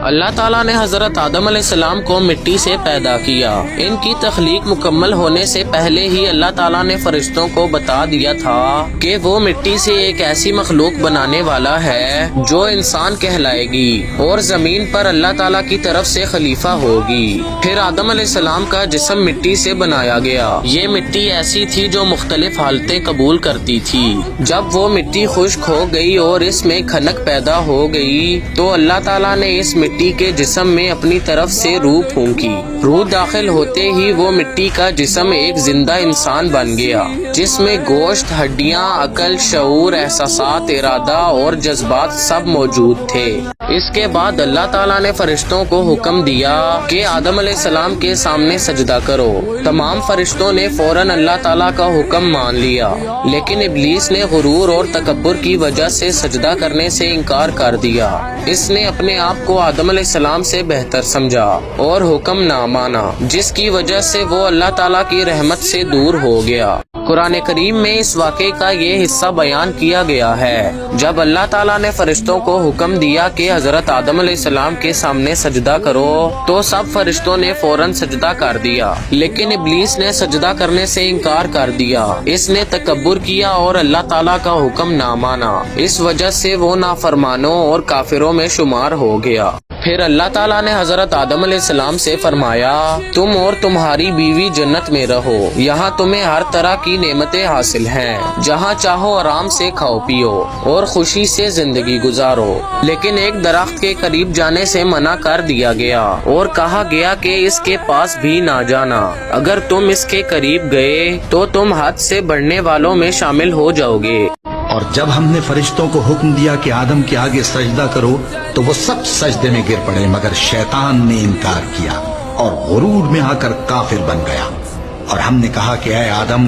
اللہ تعالیٰ نے حضرت آدم علیہ السلام کو مٹی سے پیدا کیا۔ ان کی تخلیق مکمل ہونے سے پہلے ہی اللہ تعالیٰ نے فرشتوں کو بتا دیا تھا کہ وہ مٹی سے ایک ایسی مخلوق بنانے والا ہے جو انسان کہلائے گی اور زمین پر اللہ تعالیٰ کی طرف سے خلیفہ ہوگی۔ پھر آدم علیہ السلام کا جسم مٹی سے بنایا گیا۔ یہ مٹی ایسی تھی جو مختلف حالتیں قبول کرتی تھی۔ جب وہ مٹی خشک ہو گئی اور اس میں کھنک پیدا ہو گئی تو اللہ تعالیٰ نے اس مٹی کے جسم میں اپنی طرف سے روح پھونکی۔ روح داخل ہوتے ہی وہ مٹی کا جسم ایک زندہ انسان بن گیا جس میں گوشت، ہڈیاں، عقل، شعور، احساسات، ارادہ اور جذبات سب موجود تھے۔ اس کے بعد اللہ تعالیٰ نے فرشتوں کو حکم دیا کہ آدم علیہ السلام کے سامنے سجدہ کرو۔ تمام فرشتوں نے فوراً اللہ تعالیٰ کا حکم مان لیا، لیکن ابلیس نے غرور اور تکبر کی وجہ سے سجدہ کرنے سے انکار کر دیا۔ اس نے اپنے آپ کو آدم علیہ السلام سے بہتر سمجھا اور حکم نہ مانا، جس کی وجہ سے وہ اللہ تعالیٰ کی رحمت سے دور ہو گیا۔ قرآن کریم میں اس واقعے کا یہ حصہ بیان کیا گیا ہے جب اللہ تعالیٰ نے فرشتوں کو حکم دیا کہ حضرت آدم علیہ السلام کے سامنے سجدہ کرو تو سب فرشتوں نے فوراً سجدہ کر دیا، لیکن ابلیس نے سجدہ کرنے سے انکار کر دیا۔ اس نے تکبر کیا اور اللہ تعالیٰ کا حکم نہ مانا، اس وجہ سے وہ نافرمانوں اور کافروں میں شمار ہو گیا۔ پھر اللہ تعالیٰ نے حضرت آدم علیہ السلام سے فرمایا، تم اور تمہاری بیوی جنت میں رہو، یہاں تمہیں ہر طرح کی نعمتیں حاصل ہیں، جہاں چاہو آرام سے کھاؤ پیو اور خوشی سے زندگی گزارو۔ لیکن ایک درخت کے قریب جانے سے منع کر دیا گیا اور کہا گیا کہ اس کے پاس بھی نہ جانا، اگر تم اس کے قریب گئے تو تم حد سے بڑھنے والوں میں شامل ہو جاؤ گے۔ اور جب ہم نے فرشتوں کو حکم دیا کہ آدم کے آگے سجدہ کرو تو وہ سب سجدے میں گر پڑے، مگر شیطان نے انکار کیا اور غرور میں آ کر کافر بن گیا۔ اور ہم نے کہا کہ اے آدم،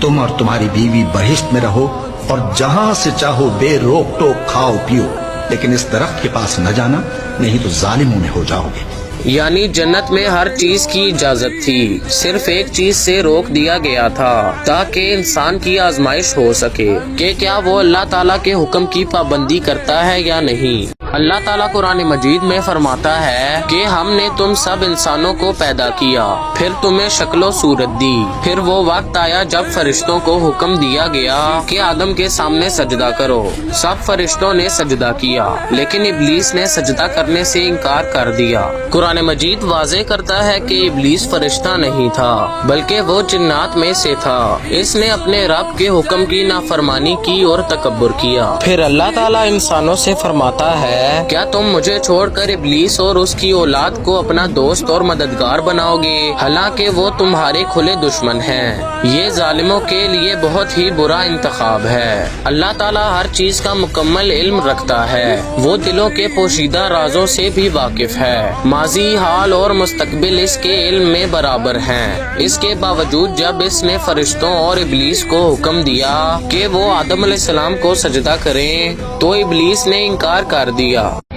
تم اور تمہاری بیوی بہشت میں رہو اور جہاں سے چاہو بے روک ٹوک کھاؤ پیو، لیکن اس درخت کے پاس نہ جانا، نہیں تو ظالموں میں ہو جاؤ گے۔ یعنی جنت میں ہر چیز کی اجازت تھی، صرف ایک چیز سے روک دیا گیا تھا تاکہ انسان کی آزمائش ہو سکے کہ کیا وہ اللہ تعالیٰ کے حکم کی پابندی کرتا ہے یا نہیں۔ اللہ تعالیٰ قرآن مجید میں فرماتا ہے کہ ہم نے تم سب انسانوں کو پیدا کیا، پھر تمہیں شکل و صورت دی، پھر وہ وقت آیا جب فرشتوں کو حکم دیا گیا کہ آدم کے سامنے سجدہ کرو۔ سب فرشتوں نے سجدہ کیا، لیکن ابلیس نے سجدہ کرنے سے انکار کر دیا۔ قرآن مجید واضح کرتا ہے کہ ابلیس فرشتہ نہیں تھا بلکہ وہ جنات میں سے تھا۔ اس نے اپنے رب کے حکم کی نافرمانی کی اور تکبر کیا۔ پھر اللہ تعالیٰ انسانوں سے فرماتا ہے، کیا تم مجھے چھوڑ کر ابلیس اور اس کی اولاد کو اپنا دوست اور مددگار بناؤ گے، حالانکہ وہ تمہارے کھلے دشمن ہیں۔ یہ ظالموں کے لیے بہت ہی برا انتخاب ہے۔ اللہ تعالیٰ ہر چیز کا مکمل علم رکھتا ہے، وہ دلوں کے پوشیدہ رازوں سے بھی واقف ہے۔ ماضی، حال اور مستقبل اس کے علم میں برابر ہیں۔ اس کے باوجود جب اس نے فرشتوں اور ابلیس کو حکم دیا کہ وہ آدم علیہ السلام کو سجدہ کریں تو ابلیس نے انکار کر دیا۔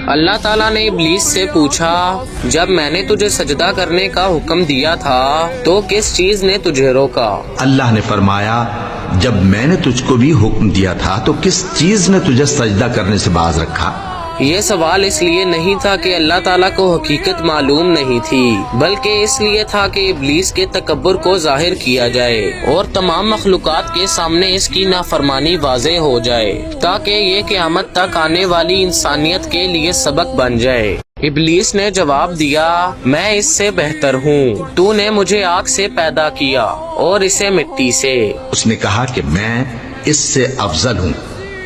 اللہ تعالیٰ نے ابلیس سے پوچھا، جب میں نے تجھے سجدہ کرنے کا حکم دیا تھا تو کس چیز نے تجھے روکا؟ اللہ نے فرمایا، جب میں نے تجھ کو بھی حکم دیا تھا تو کس چیز نے تجھے سجدہ کرنے سے باز رکھا؟ یہ سوال اس لیے نہیں تھا کہ اللہ تعالیٰ کو حقیقت معلوم نہیں تھی، بلکہ اس لیے تھا کہ ابلیس کے تکبر کو ظاہر کیا جائے اور تمام مخلوقات کے سامنے اس کی نافرمانی واضح ہو جائے، تاکہ یہ قیامت تک آنے والی انسانیت کے لیے سبق بن جائے۔ ابلیس نے جواب دیا، میں اس سے بہتر ہوں، تو نے مجھے آگ سے پیدا کیا اور اسے مٹی سے۔ اس نے کہا کہ میں اس سے افضل ہوں،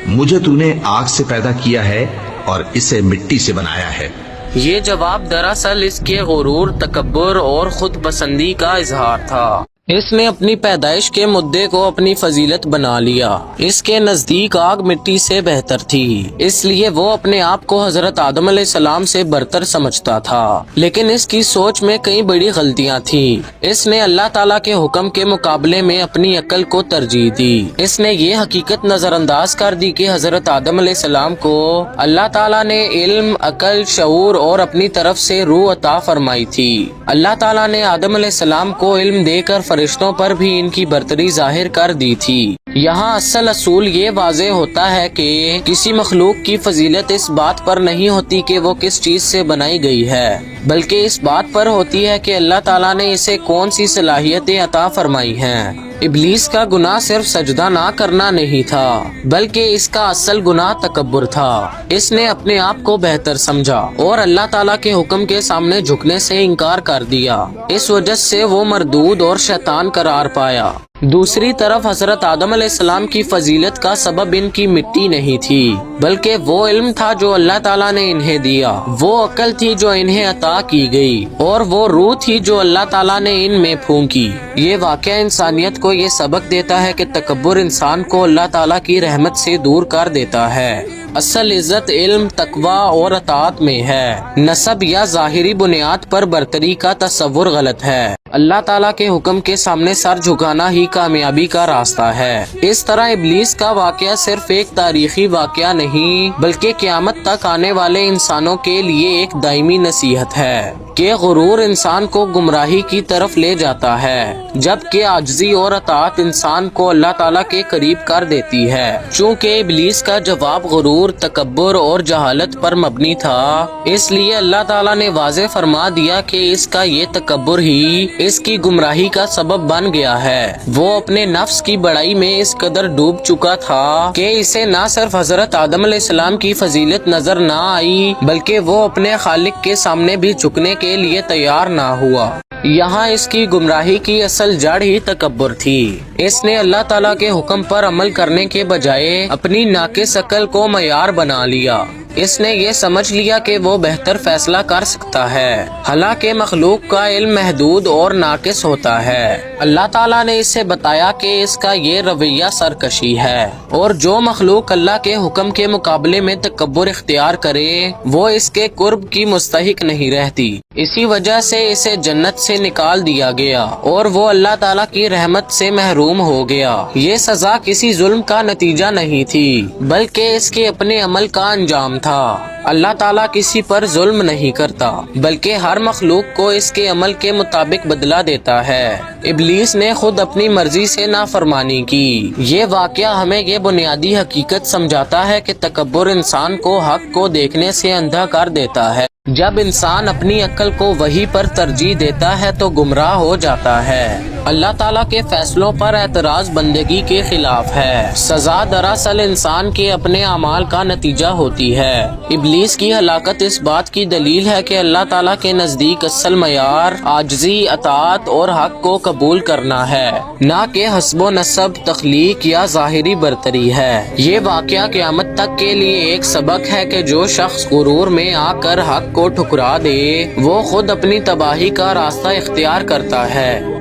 مجھے تو نے آگ سے پیدا کیا ہے اور اسے مٹی سے بنایا ہے۔ یہ جواب دراصل اس کے غرور، تکبر اور خود پسندی کا اظہار تھا۔ اس نے اپنی پیدائش کے مدعے کو اپنی فضیلت بنا لیا۔ اس کے نزدیک آگ مٹی سے بہتر تھی، اس لیے وہ اپنے آپ کو حضرت آدم علیہ السلام سے برتر سمجھتا تھا، لیکن اس کی سوچ میں کئی بڑی غلطیاں تھیں۔ اس نے اللہ تعالیٰ کے حکم کے مقابلے میں اپنی عقل کو ترجیح دی۔ اس نے یہ حقیقت نظر انداز کر دی کہ حضرت آدم علیہ السلام کو اللہ تعالیٰ نے علم، عقل، شعور اور اپنی طرف سے روح عطا فرمائی تھی۔ اللہ تعالیٰ نے آدم علیہ السلام کو علم دے کر فرشتوں پر بھی ان کی برتری ظاہر کر دی تھی۔ یہاں اصل اصول یہ واضح ہوتا ہے کہ کسی مخلوق کی فضیلت اس بات پر نہیں ہوتی کہ وہ کس چیز سے بنائی گئی ہے، بلکہ اس بات پر ہوتی ہے کہ اللہ تعالیٰ نے اسے کون سی صلاحیتیں عطا فرمائی ہیں۔ ابلیس کا گناہ صرف سجدہ نہ کرنا نہیں تھا، بلکہ اس کا اصل گناہ تکبر تھا۔ اس نے اپنے آپ کو بہتر سمجھا اور اللہ تعالیٰ کے حکم کے سامنے جھکنے سے انکار کر دیا۔ اس وجہ سے وہ مردود اور شیطان قرار پایا۔ دوسری طرف حضرت آدم علیہ السلام کی فضیلت کا سبب ان کی مٹی نہیں تھی، بلکہ وہ علم تھا جو اللہ تعالیٰ نے انہیں دیا، وہ عقل تھی جو انہیں عطا کی گئی، اور وہ روح تھی جو اللہ تعالیٰ نے ان میں پھونکی۔ یہ واقعہ انسانیت کو یہ سبق دیتا ہے کہ تکبر انسان کو اللہ تعالیٰ کی رحمت سے دور کر دیتا ہے۔ اصل عزت علم، تقوی اور اطاعت میں ہے۔ نسب یا ظاہری بنیاد پر برتری کا تصور غلط ہے۔ اللہ تعالیٰ کے حکم کے سامنے سر جھکانا ہی کامیابی کا راستہ ہے۔ اس طرح ابلیس کا واقعہ صرف ایک تاریخی واقعہ نہیں، بلکہ قیامت تک آنے والے انسانوں کے لیے ایک دائمی نصیحت ہے کہ غرور انسان کو گمراہی کی طرف لے جاتا ہے، جبکہ عاجزی اور اطاعت انسان کو اللہ تعالیٰ کے قریب کر دیتی ہے۔ چونکہ ابلیس کا جواب غرور، تکبر اور جہالت پر مبنی تھا، اس لیے اللہ تعالیٰ نے واضح فرما دیا کہ اس کا یہ تکبر ہی اس کی گمراہی کا سبب بن گیا ہے۔ وہ اپنے نفس کی بڑائی میں اس قدر ڈوب چکا تھا کہ اسے نہ صرف حضرت آدم علیہ السلام کی فضیلت نظر نہ آئی، بلکہ وہ اپنے خالق کے سامنے بھی جھکنے کے لیے تیار نہ ہوا۔ یہاں اس کی گمراہی کی اصل جڑ ہی تکبر تھی۔ اس نے اللہ تعالیٰ کے حکم پر عمل کرنے کے بجائے اپنی ناقص عقل کو معیار بنا لیا۔ اس نے یہ سمجھ لیا کہ وہ بہتر فیصلہ کر سکتا ہے، حالانکہ مخلوق کا علم محدود اور ناقص ہوتا ہے۔ اللہ تعالیٰ نے اسے بتایا کہ اس کا یہ رویہ سرکشی ہے، اور جو مخلوق اللہ کے حکم کے مقابلے میں تکبر اختیار کرے وہ اس کے قرب کی مستحق نہیں رہتی۔ اسی وجہ سے اسے جنت سے نکال دیا گیا اور وہ اللہ تعالیٰ کی رحمت سے محروم ہو گیا۔ یہ سزا کسی ظلم کا نتیجہ نہیں تھی، بلکہ اس کے اپنے عمل کا انجام تھا۔ اللہ تعالیٰ کسی پر ظلم نہیں کرتا، بلکہ ہر مخلوق کو اس کے عمل کے مطابق بدلہ دیتا ہے۔ ابلیس نے خود اپنی مرضی سے نافرمانی کی۔ یہ واقعہ ہمیں یہ بنیادی حقیقت سمجھاتا ہے کہ تکبر انسان کو حق کو دیکھنے سے اندھا کر دیتا ہے۔ جب انسان اپنی عقل کو وحی پر ترجیح دیتا ہے تو گمراہ ہو جاتا ہے۔ اللہ تعالیٰ کے فیصلوں پر اعتراض بندگی کے خلاف ہے۔ سزا دراصل انسان کے اپنے اعمال کا نتیجہ ہوتی ہے۔ ابلیس کی ہلاکت اس بات کی دلیل ہے کہ اللہ تعالیٰ کے نزدیک اصل معیار عاجزی، اطاعت اور حق کو قبول کرنا ہے، نہ کہ حسب و نسب، تخلیق یا ظاہری برتری ہے۔ یہ واقعہ قیامت تک کے لیے ایک سبق ہے کہ جو شخص غرور میں آ کر حق کو ٹھکرا دے وہ خود اپنی تباہی کا راستہ اختیار کرتا ہے۔